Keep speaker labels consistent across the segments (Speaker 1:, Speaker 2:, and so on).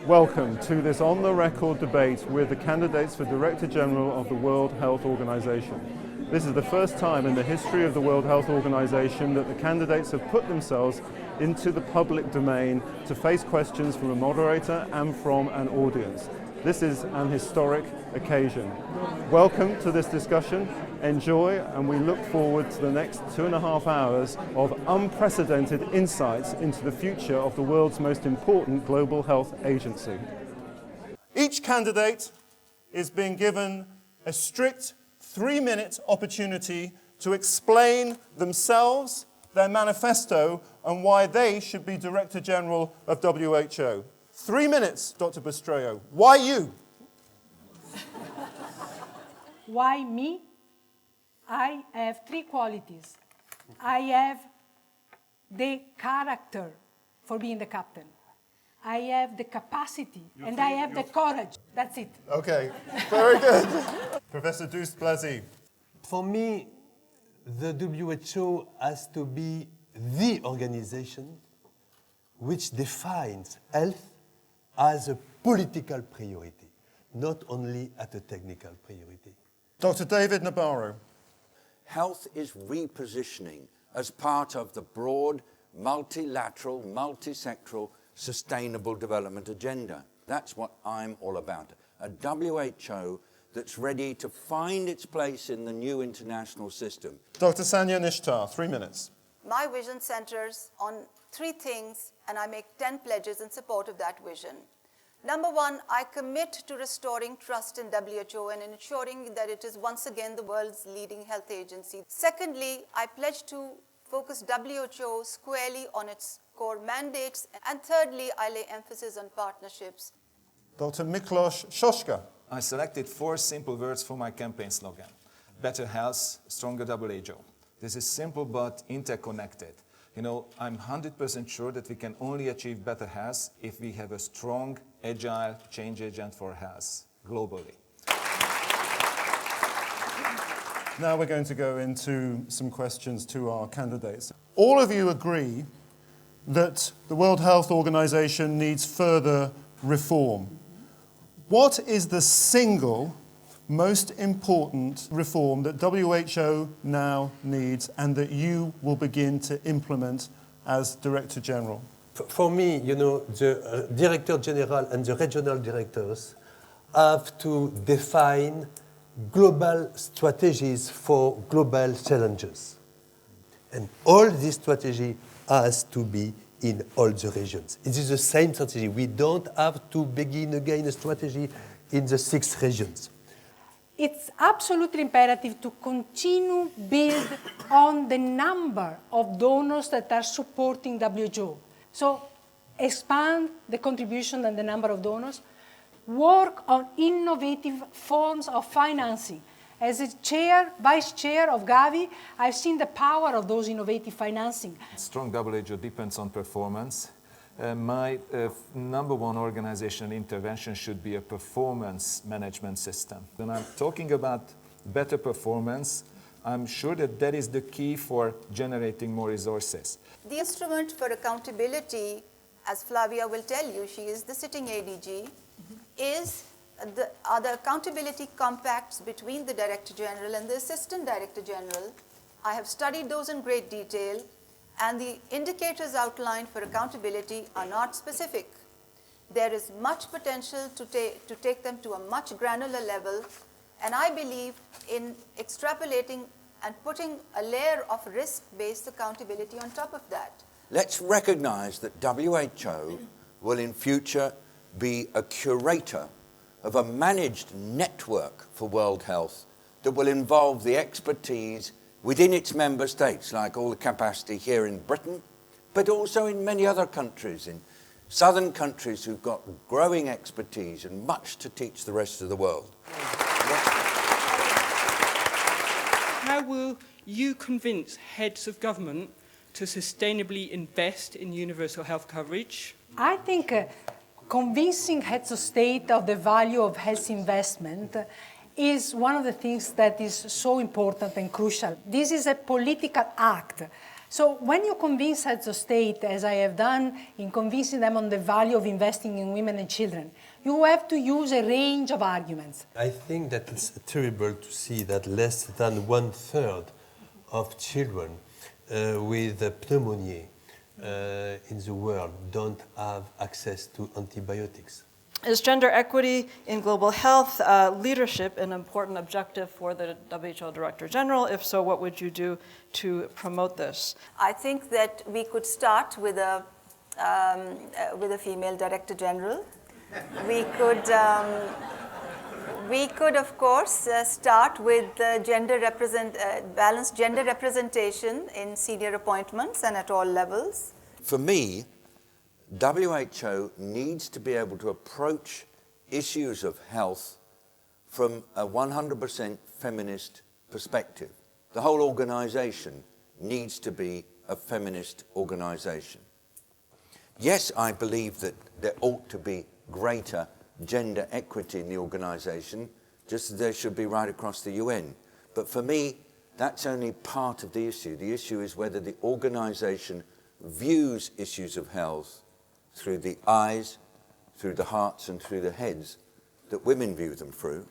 Speaker 1: Welcome to this on-the-record debate with the candidates for Director General of the World Health Organization. This is the first time in the history of the World Health Organization that the candidates have put themselves into the public domain to face questions from a moderator and from an audience. This is an historic occasion. Welcome to this discussion. Enjoy, and we look forward to the next 2.5 hours of unprecedented insights into the future of the world's most important global health agency. Each candidate is being given a strict 3-minute opportunity to explain themselves, their manifesto, and why they should be Director General of WHO. 3 minutes, Dr. Bustreo. Why you?
Speaker 2: Why me? I have 3 qualities. I have the character for being the captain. I have the capacity, and I have the courage. That's it.
Speaker 1: Okay, very good. Professor Douste-Blazy.
Speaker 3: For me, the WHO has to be the organization which defines health as a political priority, not only as a technical priority.
Speaker 1: Dr. David Nabarro.
Speaker 4: Health is repositioning as part of the broad, multilateral, multisectoral, sustainable development agenda. That's what I'm all about. A WHO that's ready to find its place in the new international system.
Speaker 1: Dr. Sanya Nishtar, 3 minutes.
Speaker 5: My vision centers on 3 things, and I make 10 pledges in support of that vision. Number 1, I commit to restoring trust in WHO and ensuring that it is once again the world's leading health agency. Secondly, I pledge to focus WHO squarely on its core mandates. And thirdly, I lay emphasis on partnerships.
Speaker 1: Dr. Miklós, Szócska.
Speaker 6: I selected 4 simple words for my campaign slogan. Better health, stronger WHO. This is simple but interconnected. You know, I'm 100% sure that we can only achieve better health if we have a strong, agile change agent for health, globally.
Speaker 1: Now we're going to go into some questions to our candidates. All of you agree that the World Health Organization needs further reform. What is the single most important reform that WHO now needs and that you will begin to implement as Director General?
Speaker 3: For me, you know, the Director General and the regional directors have to define global strategies for global challenges. And all this strategy has to be in all the regions. It is the same strategy. We don't have to begin again a strategy in the 6 regions.
Speaker 2: It's absolutely imperative to continue build on the number of donors that are supporting WHO. So expand the contribution and the number of donors. Work on innovative forms of financing. As a vice chair of Gavi, I've seen the power of those innovative financing.
Speaker 6: Strong WHO depends on performance. My number 1 organizational intervention should be a performance management system. When I'm talking about better performance, I'm sure that that is the key for generating more resources.
Speaker 5: The instrument for accountability, as Flavia will tell you, she is the sitting ADG, are the accountability compacts between the Director General and the Assistant Director General. I have studied those in great detail, and the indicators outlined for accountability are not specific. There is much potential to take them to a much granular level, and I believe in extrapolating and putting a layer of risk-based accountability on top of that.
Speaker 4: Let's recognize that WHO will in future be a curator of a managed network for world health that will involve the expertise within its member states, like all the capacity here in Britain, but also in many other countries, in southern countries who've got growing expertise and much to teach the rest of the world.
Speaker 7: How will you convince heads of government to sustainably invest in universal health coverage?
Speaker 2: I think convincing heads of state of the value of health investment is one of the things that is so important and crucial. This is a political act. So when you convince heads of state, as I have done in convincing them on the value of investing in women and children, you have to use a range of arguments.
Speaker 3: I think that it's terrible to see that less than 1/3 of children with pneumonia in the world don't have access to antibiotics.
Speaker 8: Is gender equity in global health leadership an important objective for the WHO Director General? If so, what would you do to promote this?
Speaker 5: I think that we could start with a female Director General. We could, of course, start with balanced gender representation in senior appointments and at all levels.
Speaker 4: For me, WHO needs to be able to approach issues of health from a 100% feminist perspective. The whole organization needs to be a feminist organization. Yes, I believe that there ought to be greater gender equity in the organization, just as there should be right across the UN. But for me, that's only part of the issue. The issue is whether the organization views issues of health through the eyes, through the hearts and through the heads that women view them through.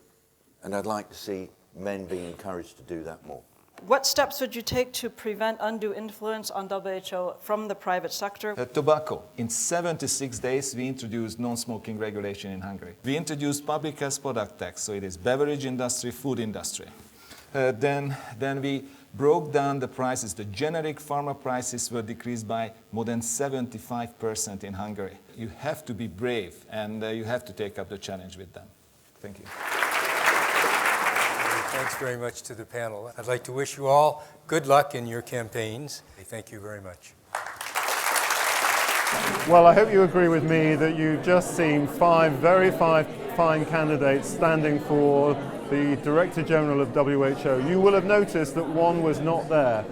Speaker 4: And I'd like to see men being encouraged to do that more.
Speaker 8: What steps would you take to prevent undue influence on WHO from the private sector?
Speaker 6: Tobacco. In 76 days, we introduced non-smoking regulation in Hungary. We introduced public health product tax, so it is beverage industry, food industry. Then we broke down the prices. The generic pharma prices were decreased by more than 75% in Hungary. You have to be brave, and you have to take up the challenge with them. Thank you.
Speaker 9: Thanks very much to the panel. I'd like to wish you all good luck in your campaigns. Thank you very much.
Speaker 1: Well, I hope you agree with me that you've just seen five very fine candidates standing for the Director General of WHO. You will have noticed that one was not there,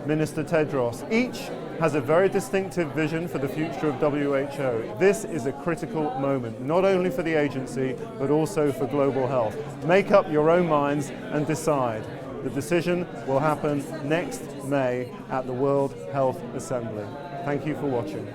Speaker 1: Minister Tedros. Each has a very distinctive vision for the future of WHO. This is a critical moment, not only for the agency, but also for global health. Make up your own minds and decide. The decision will happen next May at the World Health Assembly. Thank you for watching.